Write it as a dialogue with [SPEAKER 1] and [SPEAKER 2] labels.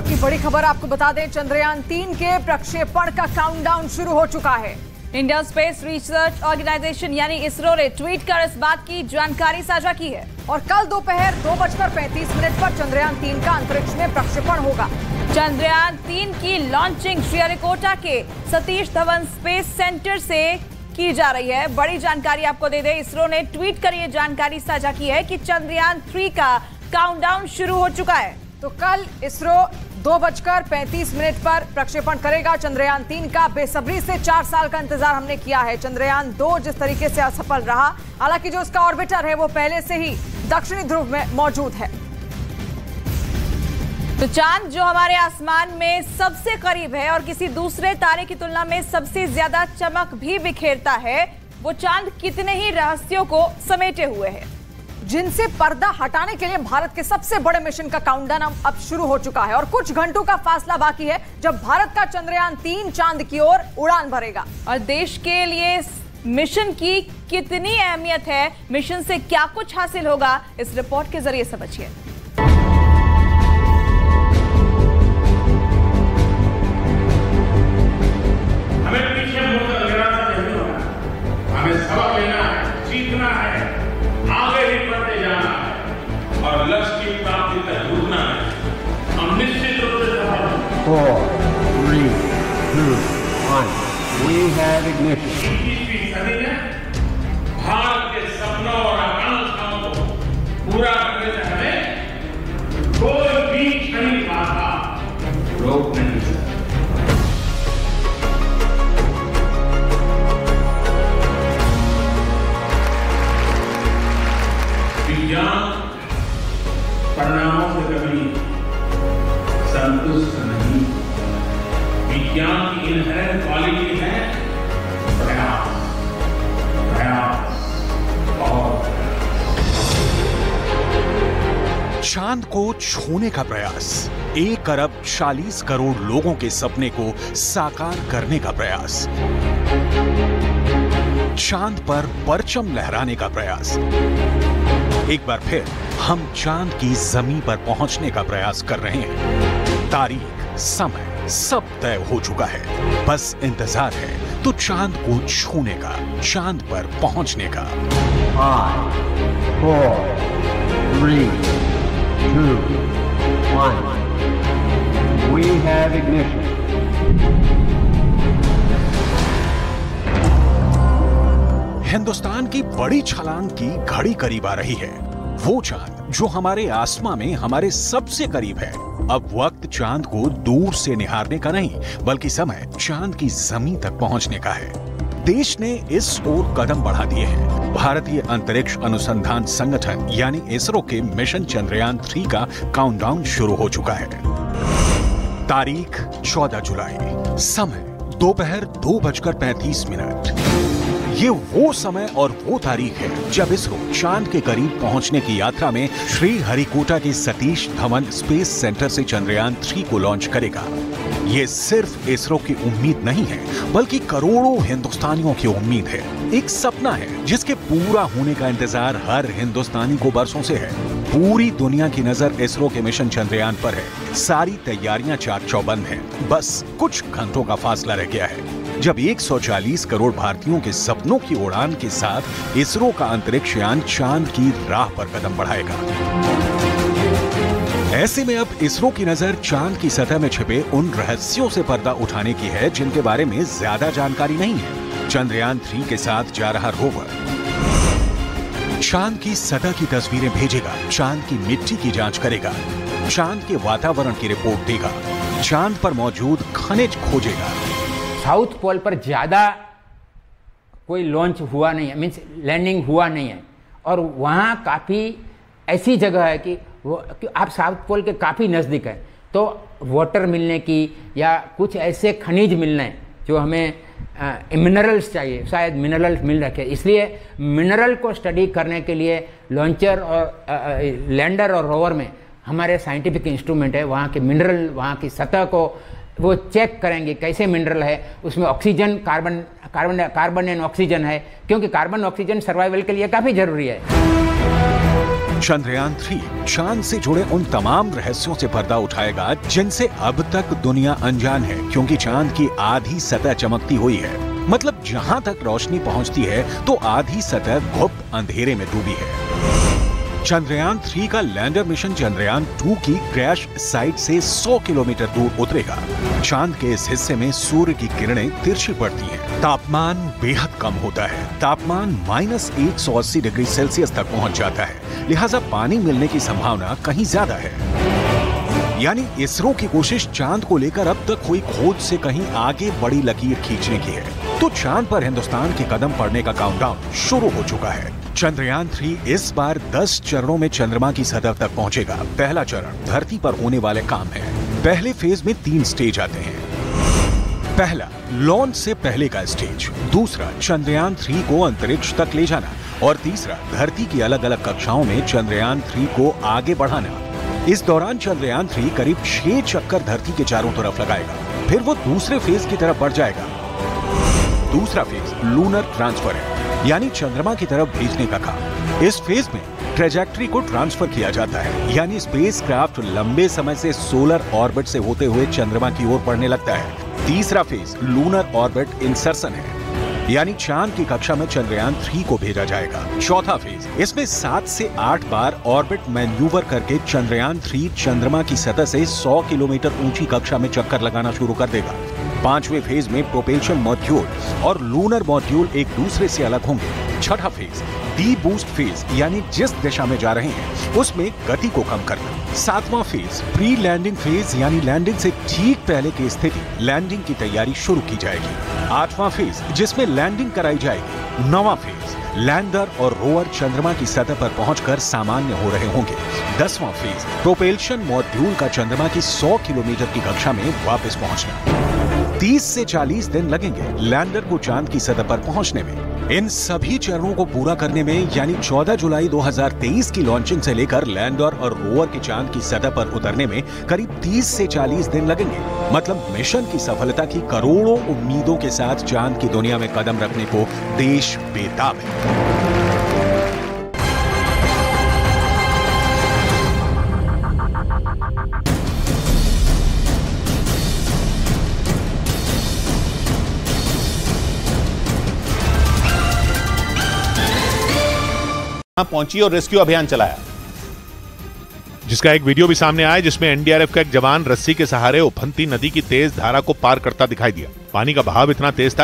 [SPEAKER 1] वक्त की बड़ी खबर आपको बता दें, चंद्रयान 3 के प्रक्षेपण का काउंटडाउन शुरू हो चुका है।
[SPEAKER 2] इंडियन स्पेस रिसर्च ऑर्गेनाइजेशन यानी इसरो ने ट्वीट कर इस बात की जानकारी साझा की है
[SPEAKER 1] और कल दोपहर 2:35 पर चंद्रयान 3 का अंतरिक्ष में प्रक्षेपण होगा।
[SPEAKER 2] चंद्रयान 3 की लॉन्चिंग श्रीहरिकोटा के सतीश धवन स्पेस सेंटर से की जा रही है। बड़ी जानकारी आपको दे दें, इसरो ने ट्वीट कर ये जानकारी साझा की है कि चंद्रयान 3 का काउंटडाउन शुरू हो चुका है।
[SPEAKER 1] तो कल इसरो 2:35 पर प्रक्षेपण करेगा चंद्रयान 3 का। बेसब्री से 4 साल का इंतजार हमने किया है। चंद्रयान 2 जिस तरीके से असफल रहा, हालांकि जो उसका ऑर्बिटर है वो पहले से ही दक्षिणी ध्रुव में मौजूद है।
[SPEAKER 2] तो चांद जो हमारे आसमान में सबसे करीब है और किसी दूसरे तारे की तुलना में सबसे ज्यादा चमक भी बिखेरता है, वो चांद कितने ही रहस्यों को समेटे हुए है,
[SPEAKER 1] जिनसे पर्दा हटाने के लिए भारत के सबसे बड़े मिशन का काउंटडाउन अब शुरू हो चुका है और कुछ घंटों का फासला बाकी है जब भारत का चंद्रयान 3 चांद की ओर उड़ान भरेगा।
[SPEAKER 2] और देश के लिए मिशन की कितनी अहमियत है, मिशन से क्या कुछ हासिल होगा, इस रिपोर्ट के जरिए समझिए।
[SPEAKER 3] हमें पीछे मुड़कर निराशा नहीं होना, हमें सबक लेना है, सीखना है, आगे ही बढ़ते जाना है और लक्ष्य की प्राप्ति तक रुकना है। हम निश्चित रूप से सफल होंगे।
[SPEAKER 4] 4, 3, 2, 1. We have ignition.
[SPEAKER 3] 21वीं सदी में भारत के सपनों और आकांक्षाओं को पूरा करने से हमें कोई भी क्षणिक बाधा रोक नहीं सकता। विज्ञान परिणामों से कभी संतुष्ट नहीं। विज्ञान की इनहेरेंट क्वालिटी है प्रयास, प्रयास और
[SPEAKER 5] चांद को छूने का प्रयास, 1 अरब 40 करोड़ लोगों के सपने को साकार करने का प्रयास, चांद पर परचम लहराने का प्रयास। एक बार फिर हम चांद की जमीन पर पहुंचने का प्रयास कर रहे हैं। तारीख, समय सब तय हो चुका है, बस इंतजार है तो चांद को छूने का, चांद पर पहुंचने का।
[SPEAKER 4] 5, 4, 3, 2, 1. We have ignition.
[SPEAKER 5] हिंदुस्तान की बड़ी छलांग की घड़ी करीब आ रही है। वो चांद जो हमारे आसमां में हमारे सबसे करीब है। अब वक्त चांद को दूर से निहारने का नहीं, बल्कि समय चांद की जमीन तक पहुंचने का है। देश ने इस ओर कदम बढ़ा दिए हैं। भारतीय अंतरिक्ष अनुसंधान संगठन यानी इसरो के मिशन चंद्रयान 3 का काउंटडाउन शुरू हो चुका है। तारीख 14 जुलाई, समय दोपहर 2:35। ये वो समय और वो तारीख है जब इसरो चांद के करीब पहुंचने की यात्रा में श्रीहरिकोटा के सतीश धवन स्पेस सेंटर से चंद्रयान 3 को लॉन्च करेगा। ये सिर्फ इसरो की उम्मीद नहीं है, बल्कि करोड़ों हिंदुस्तानियों की उम्मीद है। एक सपना है जिसके पूरा होने का इंतजार हर हिंदुस्तानी को बरसों से है। पूरी दुनिया की नजर इसरो के मिशन चंद्रयान पर है। सारी तैयारियां चाक चौबंद हैं। बस कुछ घंटों का फासला रह गया है जब 140 करोड़ भारतीयों के सपनों की उड़ान के साथ इसरो का अंतरिक्ष यान चांद की राह पर कदम बढ़ाएगा। ऐसे में अब इसरो की नजर चांद की सतह में छिपे उन रहस्यों से पर्दा उठाने की है जिनके बारे में ज्यादा जानकारी नहीं है। चंद्रयान 3 के साथ जा रहा रोवर चांद की सतह की तस्वीरें भेजेगा, चांद की मिट्टी की जांच करेगा, चांद के वातावरण की रिपोर्ट देगा, चांद पर मौजूद खनिज खोजेगा।
[SPEAKER 6] साउथ पोल पर ज़्यादा कोई लॉन्च हुआ नहीं है, मीन्स लैंडिंग हुआ नहीं है, और वहाँ काफ़ी ऐसी जगह है कि आप साउथ पोल के काफ़ी नज़दीक हैं, तो वाटर मिलने की या कुछ ऐसे खनिज मिलने जो हमें मिनरल्स चाहिए, शायद मिनरल्स मिल रखे, इसलिए मिनरल को स्टडी करने के लिए लॉन्चर और लैंडर और रोवर में हमारे साइंटिफिक इंस्ट्रूमेंट है। वहाँ के मिनरल, वहाँ की सतह को वो चेक करेंगे कैसे मिनरल है, उसमें ऑक्सीजन, कार्बन एंड ऑक्सीजन है, क्योंकि कार्बन ऑक्सीजन सर्वाइवल के लिए काफ़ी ज़रूरी है।
[SPEAKER 5] चंद्रयान 3 चांद से जुड़े उन तमाम रहस्यों से पर्दा उठाएगा जिनसे अब तक दुनिया अनजान है, क्योंकि चांद की आधी सतह चमकती हुई है। मतलब जहां तक रोशनी पहुंचती है तो आधी सतह गुप्त अंधेरे में डूबी है। चंद्रयान 3 का लैंडर मिशन चंद्रयान 2 की क्रैश साइट से 100 किलोमीटर दूर उतरेगा। चांद के इस हिस्से में सूर्य की किरणें तिरछी पड़ती हैं। तापमान बेहद कम होता है। तापमान -180 डिग्री सेल्सियस तक पहुंच जाता है, लिहाजा पानी मिलने की संभावना कहीं ज्यादा है। यानी इसरो की कोशिश चांद को लेकर अब तक हुई खोज से कहीं आगे बड़ी लकीर खींचने की है। तो चांद पर हिंदुस्तान के कदम पड़ने का काउंटडाउन शुरू हो चुका है। चंद्रयान 3 इस बार 10 चरणों में चंद्रमा की सतह तक पहुंचेगा। पहला चरण धरती पर होने वाले काम है। पहले फेज में 3 स्टेज आते हैं। पहला, लॉन्च से पहले का स्टेज। दूसरा, चंद्रयान 3 को अंतरिक्ष तक ले जाना। और तीसरा, धरती की अलग अलग कक्षाओं में चंद्रयान 3 को आगे बढ़ाना। इस दौरान चंद्रयान 3 करीब 6 चक्कर धरती के चारों तरफ लगाएगा। फिर वो दूसरे फेज की तरफ बढ़ जाएगा। दूसरा फेज लूनर ट्रांसफर है, यानी चंद्रमा की तरफ भेजने का काम। इस फेज में ट्रेजेक्टरी को ट्रांसफर किया जाता है, यानी स्पेसक्राफ्ट लंबे समय से सोलर ऑर्बिट से होते हुए चंद्रमा की ओर बढ़ने लगता है। तीसरा फेज लूनर ऑर्बिट इंसर्शन है, यानी चांद की कक्षा में चंद्रयान 3 को भेजा जाएगा। चौथा फेज, इसमें 7 से 8 बार ऑर्बिट मैन्यूवर करके चंद्रयान 3 चंद्रमा की सतह से 100 किलोमीटर ऊंची कक्षा में चक्कर लगाना शुरू कर देगा। पांचवें फेज में प्रोपेल्शन मॉड्यूल और लूनर मॉड्यूल एक दूसरे से अलग होंगे। छठा फेज डी बूस्ट फेज, यानी जिस दिशा में जा रहे हैं उसमें गति को कम करना। सातवां फेज प्री लैंडिंग फेज, यानी लैंडिंग से ठीक पहले की स्थिति, लैंडिंग की तैयारी शुरू की जाएगी। आठवां फेज, जिसमें लैंडिंग कराई जाएगी। नौवां फेज, लैंडर और रोवर चंद्रमा की सतह पर पहुंचकर सामान्य हो रहे होंगे। 10वां फेज, प्रोपेल्शन मॉड्यूल का चंद्रमा की 100 किलोमीटर की कक्षा में वापस पहुंचना। 30 से 40 दिन लगेंगे लैंडर को चांद की सतह पर पहुंचने में। इन सभी चरणों को पूरा करने में, यानी 14 जुलाई 2023 की लॉन्चिंग से लेकर लैंडर और रोवर के चांद की सतह पर उतरने में करीब 30 से 40 दिन लगेंगे। मतलब मिशन की सफलता की करोड़ों उम्मीदों के साथ चांद की दुनिया में कदम रखने को देश बेताब है।
[SPEAKER 7] पहुंची और रेस्क्यू अभियान चलाया, जिसका एक वीडियो भी सामने आया जिसमें एनडीआरएफ का एक जवान रस्सी के सहारे उफनती नदी की तेज धारा को पार करता दिखाई दिया। पानी का बहाव इतना तेज था